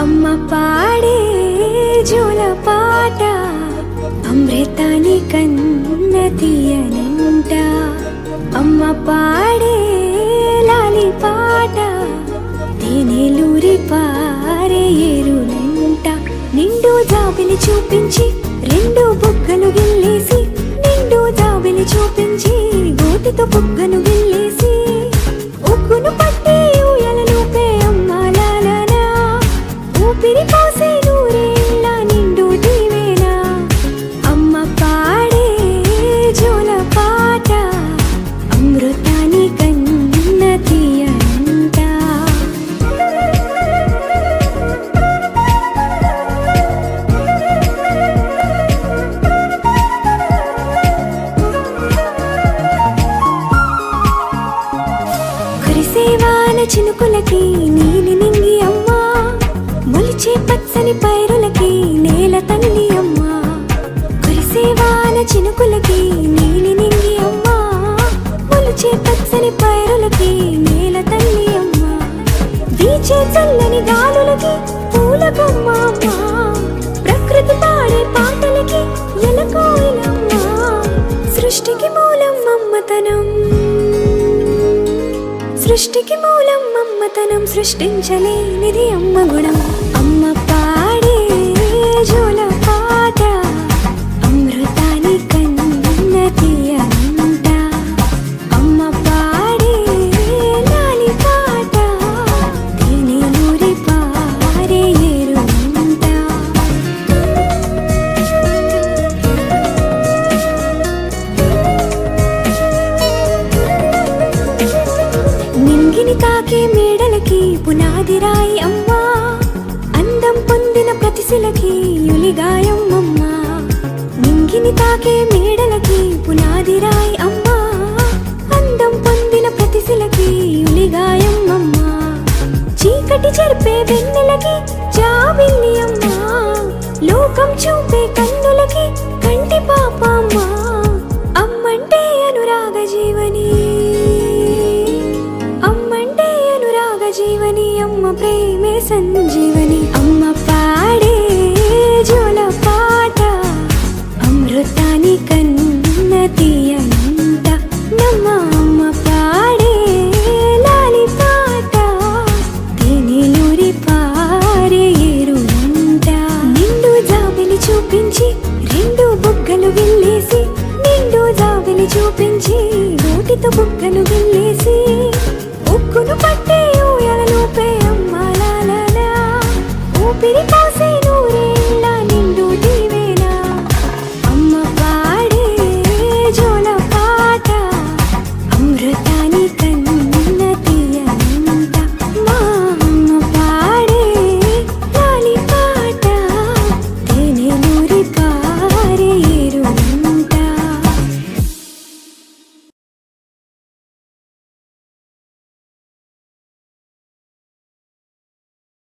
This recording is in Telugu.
అమ్మ పాడే జోల పాట అమృతాని కన్న తీయనంట. అమ్మ పాడే లాలి పాట తేనెలూరి పారే ఏరునంట. నిండు జాబిలి చూపించి రెండు బుగ్గలు గిల్లేసి, నిండు జాబిలి చూపించి గోటితో బుగ్గను గిల్లేసి, ఉగ్గును పట్టి ఊయలలోపే అమ్మ లాలనా, ఊపిరి పోసే నూరేళ్ళ నిండు దీవేనా. అమ్మ పాడే జోల పాట అమృతాని కన్న తీయనంట. కురిసేవాన చినుకులకి నీలి నింగి అమ్మ, మొలిచే పచ్చని పైరులకి నేల తల్లి అమ్మ. కురిసేవాన చినుకులకి నీలి నింగి అమ్మ, మొలిచే పచ్చని పైరులకి నేల తల్లి అమ్మ. వీచే చల్లని గాలులకి పూల బొమ్మ అమ్మ, ప్రకృతి పాడే పాటలకి ఎలకోయిలమ్మ. సృష్టికి మూలం మమ్మతనం, సృష్టికి మూలం మమ్మతనం, సృష్టించలేనిది అమ్మ గుణం. అమ్మ పాడే జోల పాట అమృతాని కన్న తీయనంట. అమ్మ పాడే లాలి పాట తేనెలూరి పారే ఏరునంట. నింగిని తాకే మేడలకి పునాది రాయి అమ్మ, అందం పొందిన ప్రతిశిలకి యులిగాయం అమ్మ. నింగిని తాకే మేడలకి పునాది రాయి అమ్మ, అందం పొందిన ప్రతిశిలకి యులిగాయం అమ్మ. చీకటి చెరిపే వెన్నెలకి జాబిల్లి అమ్మ, లోకం చూపే కన్నులకి కంటి పాప అమ్మ. అమ్మంటే అనురాగ జీవని, అమ్మంటే అనురాగ జీవని, అమ్మ ప్రేమే సంజీవని.